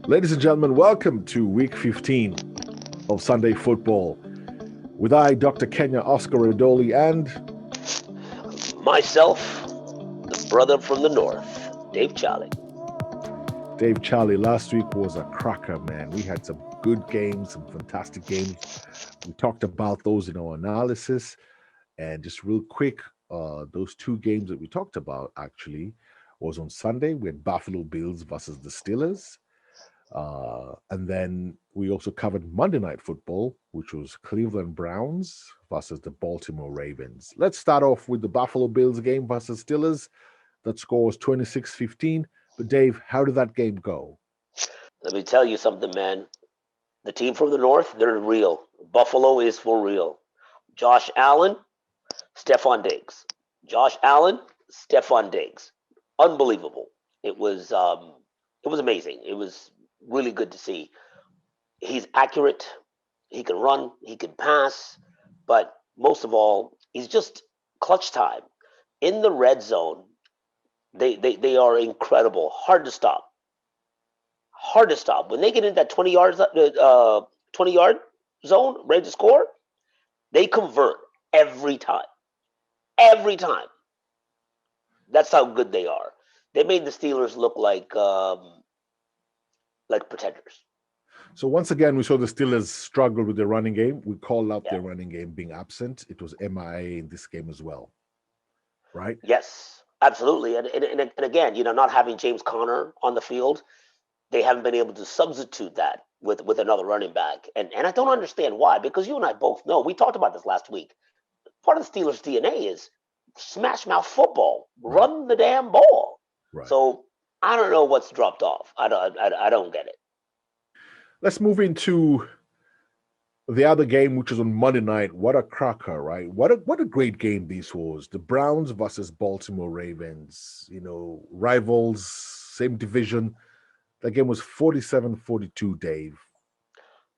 Ladies and gentlemen, welcome to week 15 of Sunday Football. With I, Dr. Kenya Oscar Odoli, and myself, the brother from the north, Dave Charlie. Dave Charlie. Last week was a cracker, man. We had some good games, some fantastic games. We talked about those in our analysis. And just real quick, those two games that we talked about actually was on Sunday. We had Buffalo Bills versus the Steelers. And then we also covered Monday Night Football, which was Cleveland Browns versus the Baltimore Ravens. Let's start off with the Buffalo Bills game versus Steelers. That score was 26-15. But Dave, how did that game go? Let me tell you something, man. The team from the north, they're real. Buffalo is for real. Josh Allen, Stephon Diggs. Josh Allen, Stephon Diggs. Unbelievable. It was amazing. It was really good to see. He's accurate. He can run. He can pass. But most of all, he's just clutch time. In the red zone, they are incredible. Hard to stop. Hard to stop. When they get in that 20-yard zone, ready to score, they convert every time. Every time. That's how good they are. They made the Steelers look like pretenders. So once again, we saw the Steelers struggle with the running game. We called out their running game being absent. It was MIA in this game as well, right? Yes, absolutely. And again, not having James Conner on the field, they haven't been able to substitute that with another running back. And I don't understand why, because you and I both know, we talked about this last week. Part of the Steelers' DNA is smash mouth football, run the damn ball. Right. So I don't know what's dropped off. I don't get it. Let's move into the other game, which is on Monday night. What a cracker, right? What a great game this was. The Browns versus Baltimore Ravens. Rivals, same division. That game was 47-42, Dave.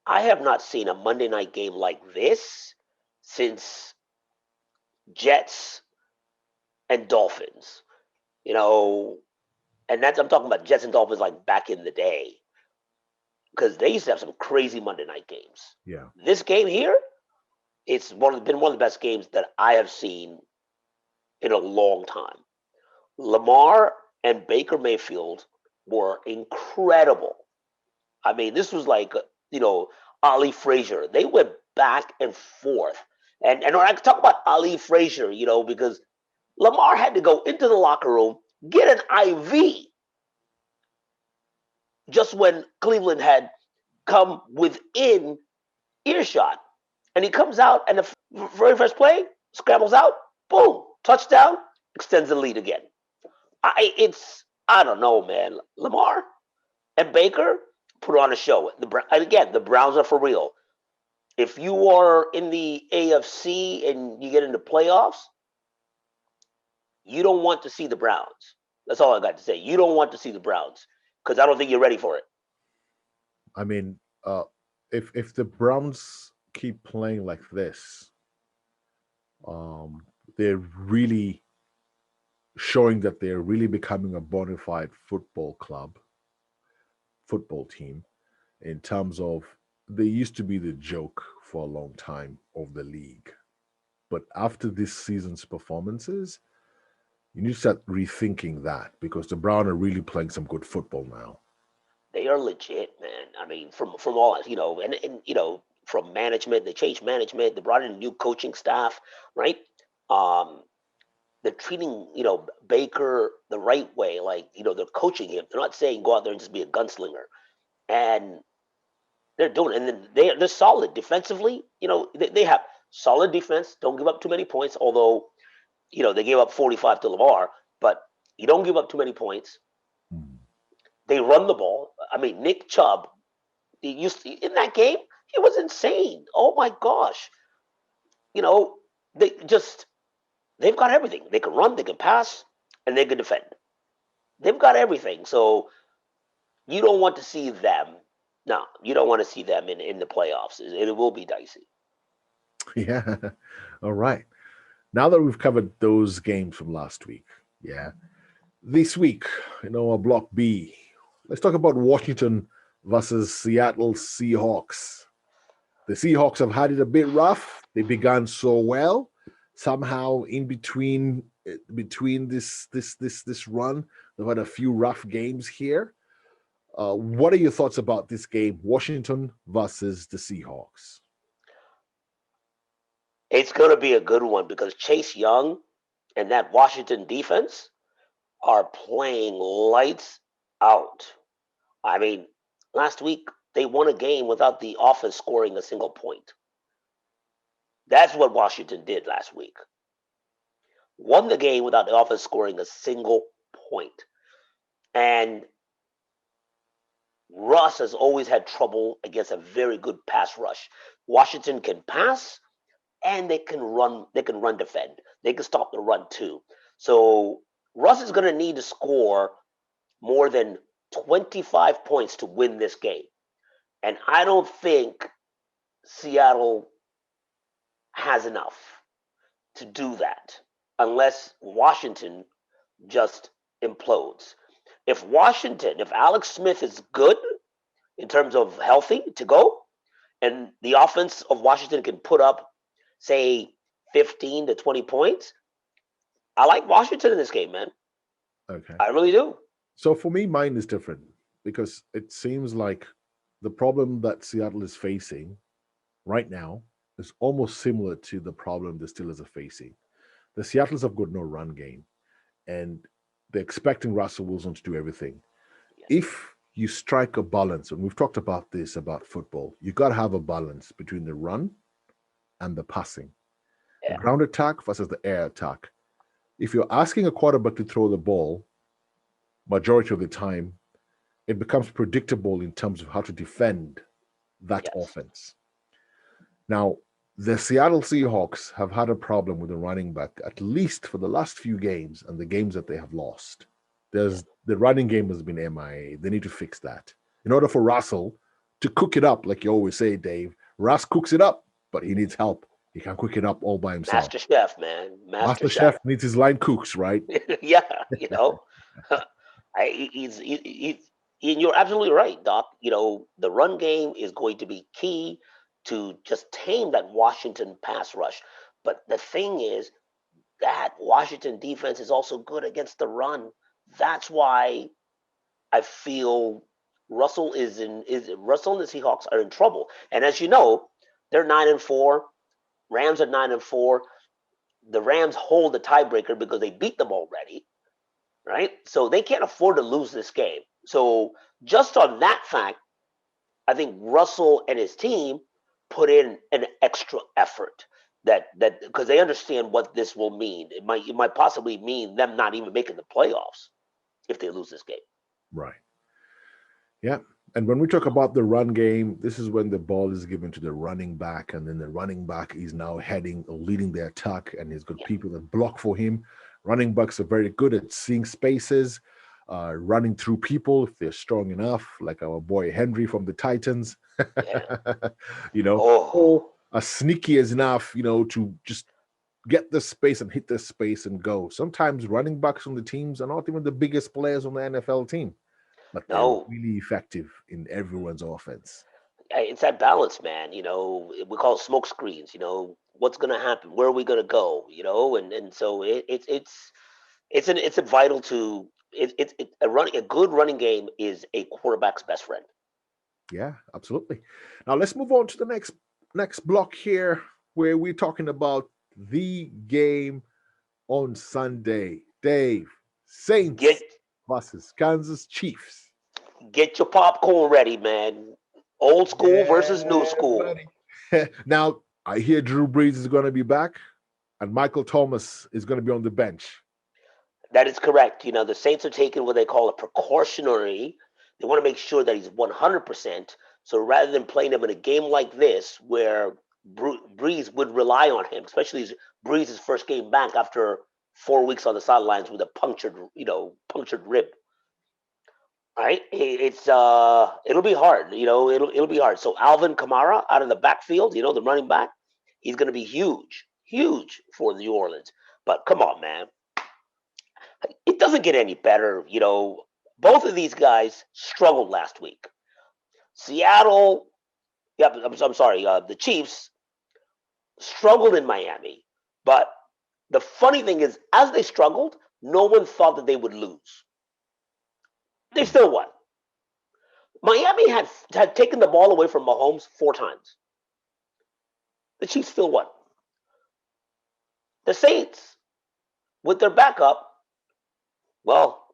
I have not seen a Monday night game like this since Jets and Dolphins. And I'm talking about Jets and Dolphins like back in the day, because they used to have some crazy Monday night games. Yeah. This game here, it's been one of the best games that I have seen in a long time. Lamar and Baker Mayfield were incredible. I mean, this was like, Ali Frazier. They went back and forth. And when I talk about Ali Frazier, because Lamar had to go into the locker room, get an IV just when Cleveland had come within earshot. And he comes out, and the very first play, scrambles out, boom, touchdown, extends the lead again. I don't know, man. Lamar and Baker put on a show. Again, the Browns are for real. If you are in the AFC and you get into playoffs, you don't want to see the Browns. That's all I got to say. You don't want to see the Browns because I don't think you're ready for it. I mean, if the Browns keep playing like this, they're really showing that they're really becoming a bona fide football team, in terms of they used to be the joke for a long time of the league. But after this season's performances, you need to start rethinking that, because the Browns are really playing some good football now. They are legit, man. I mean, from all, and from management, they changed management. They brought in a new coaching staff, right? They're treating, Baker the right way. Like, they're coaching him. They're not saying go out there and just be a gunslinger. And they're doing it. And then they're solid defensively. They have solid defense. Don't give up too many points, although, they gave up 45 to Lamar, but you don't give up too many points. They run the ball. I mean, Nick Chubb, in that game, he was insane. Oh my gosh. They've got everything. They can run, they can pass, and they can defend. They've got everything. So you don't want to see them. No, you don't want to see them in the playoffs. It will be dicey. Yeah. All right. Now that we've covered those games from last week, this week, our Block B, let's talk about Washington versus Seattle Seahawks. The Seahawks have had it a bit rough. They began so well. Somehow, in between this run, they've had a few rough games here. What are your thoughts about this game, Washington versus the Seahawks? It's going to be a good one because Chase Young and that Washington defense are playing lights out. I mean, last week they won a game without the offense scoring a single point. That's what Washington did last week. Won the game without the offense scoring a single point. And Russ has always had trouble against a very good pass rush. Washington can pass and they can run defend. They can stop the run too. So Russ is going to need to score more than 25 points to win this game. And I don't think Seattle has enough to do that unless Washington just implodes. If Alex Smith is good in terms of healthy to go, and the offense of Washington can put up, say, 15 to 20 points, I like Washington in this game, man. Okay. I really do. So for me, mine is different because it seems like the problem that Seattle is facing right now is almost similar to the problem the Steelers are facing. The Seattle's have got no run game, and they're expecting Russell Wilson to do everything. Yes. If you strike a balance, and we've talked about this about football, you got to have a balance between the run and the passing, the ground attack versus the air attack. If you're asking a quarterback to throw the ball, majority of the time, it becomes predictable in terms of how to defend that offense. Now, the Seattle Seahawks have had a problem with the running back, at least for the last few games and the games that they have lost. The running game has been MIA. They need to fix that. In order for Russell to cook it up, like you always say, Dave, Russ cooks it up, but he needs help. He can't cook it up all by himself. Master Chef, man. Master Chef needs his line cooks, right? Yeah, and you're absolutely right, Doc. The run game is going to be key to just tame that Washington pass rush. But the thing is that Washington defense is also good against the run. That's why I feel Russell Russell and the Seahawks are in trouble. And as you know, they're 9-4. Rams are 9-4. The Rams hold the tiebreaker because they beat them already, right? So they can't afford to lose this game. So just on that fact, I think Russell and his team put in an extra effort that because they understand what this will mean. It might possibly mean them not even making the playoffs if they lose this game. Right. Yeah. And when we talk about the run game, this is when the ball is given to the running back, and then the running back is now heading or leading the attack, and he's got people that block for him. Running backs are very good at seeing spaces, running through people if they're strong enough, like our boy Henry from the Titans. Or as sneaky as enough, to just get the space and hit the space and go. Sometimes running backs on the teams are not even the biggest players on the NFL team, but they're really effective in everyone's offense. It's that balance, man. We call it smoke screens. What's going to happen? Where are we going to go? And so it's a vital to a good running game is a quarterback's best friend. Yeah, absolutely. Now let's move on to the next block here, where we're talking about the game on Sunday. Dave, Saints versus Kansas Chiefs. Get your popcorn ready, man. Old school versus new school. Now, I hear Drew Brees is going to be back, and Michael Thomas is going to be on the bench. That is correct. The Saints are taking what they call a precautionary. They want to make sure that he's 100%. So rather than playing him in a game like this, where Brees would rely on him, especially Brees' first game back after 4 weeks on the sidelines with a punctured rib. Right? It'll be hard. It'll be hard. So Alvin Kamara out of the backfield, the running back, he's going to be huge for New Orleans. But come on, man. It doesn't get any better. Both of these guys struggled last week. Seattle, yeah, I'm sorry, the Chiefs struggled in Miami. But the funny thing is, as they struggled, no one thought that they would lose. They still won. Miami had taken the ball away from Mahomes 4 times. The Chiefs still won. The Saints, with their backup, well,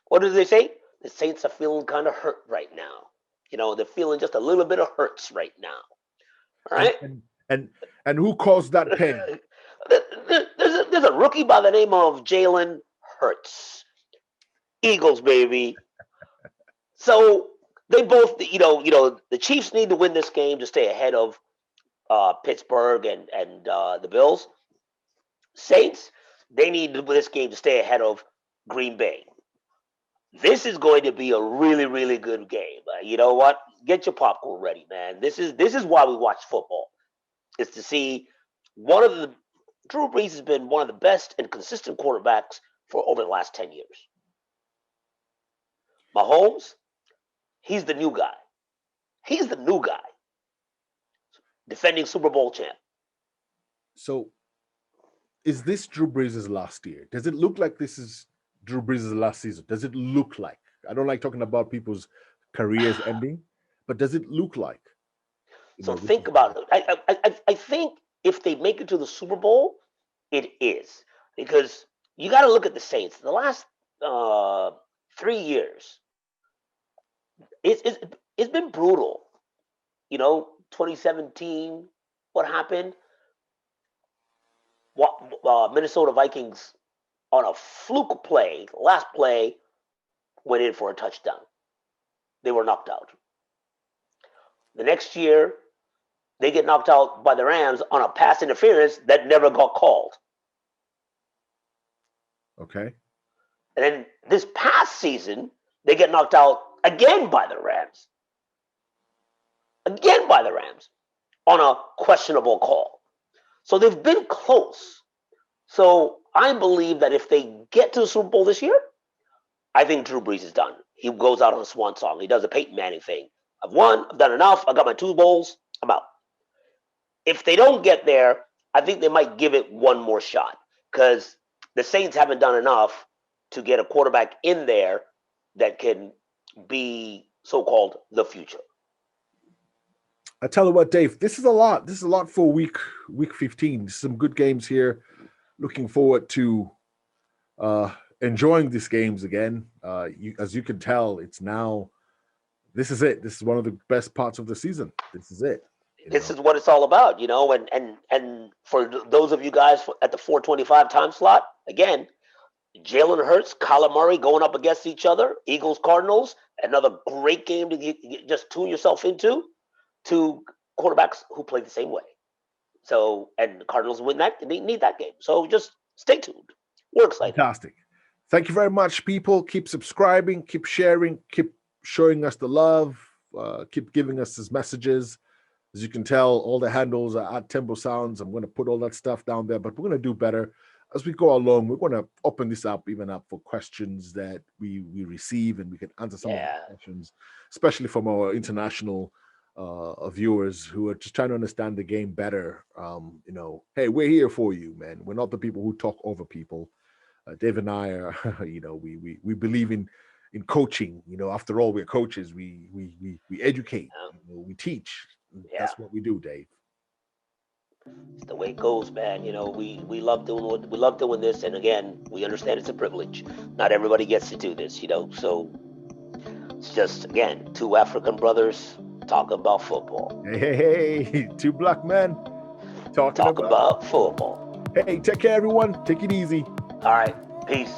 what do they say? The Saints are feeling kind of hurt right now. They're feeling just a little bit of hurts right now. All right. And who caused that pain? There's a rookie by the name of Jalen Hurts. Eagles, baby. So they both, the Chiefs need to win this game to stay ahead of Pittsburgh and the Bills. Saints, they need to win this game to stay ahead of Green Bay. This is going to be a really, really good game. You know what? Get your popcorn ready, man. This is why we watch football. It's to see Drew Brees has been one of the best and consistent quarterbacks for over the last 10 years. Mahomes, he's the new guy. He's the new guy. Defending Super Bowl champ. So, is this Drew Brees' last year? Does it look like this is Drew Brees' last season? Does it look like? I don't like talking about people's careers ending, but does it look like? So think about it. I think if they make it to the Super Bowl, it is. Because you got to look at the Saints. The last 3 years, it's been brutal. 2017, what happened? Minnesota Vikings on a fluke play, last play, went in for a touchdown. They were knocked out. The next year, they get knocked out by the Rams on a pass interference that never got called. Okay. And then this past season, they get knocked out again by the Rams. Again by the Rams on a questionable call. So they've been close. So I believe that if they get to the Super Bowl this year, I think Drew Brees is done. He goes out on a swan song. He does a Peyton Manning thing. I've won. I've done enough. I got my 2 bowls. I'm out. If they don't get there, I think they might give it one more shot because the Saints haven't done enough to get a quarterback in there that can be so-called the future. I tell you what, Dave, this is a lot. This is a lot for week 15. Some good games here. Looking forward to enjoying these games again. As you can tell, this is it. This is one of the best parts of the season. This is it. This is what it's all about, and for those of you guys at the 425 time slot, again, Jalen Hurts, Kyler Murray going up against each other, Eagles, Cardinals, another great game to just tune yourself into. 2 quarterbacks who play the same way. So, and the Cardinals win that, and they need that game. So just stay tuned. We're excited. Fantastic. Thank you very much, people. Keep subscribing, keep sharing, keep showing us the love, keep giving us these messages. As you can tell, all the handles are at Tempo Sounds. I'm going to put all that stuff down there, but we're going to do better. As we go along, we're going to open this up for questions that we receive, and we can answer some of the questions, especially from our international viewers who are just trying to understand the game better. Hey, we're here for you, man. We're not the people who talk over people. Dave and I are, we believe in coaching. After all, we're coaches. We educate. We teach. Yeah. That's what we do, Dave. It's the way it goes, man. We love doing this, and again, we understand it's a privilege. Not everybody gets to do this, So it's just, again, 2 African brothers talking about football. Hey, 2 black men talking about football. Hey, take care, everyone. Take it easy. All right. Peace.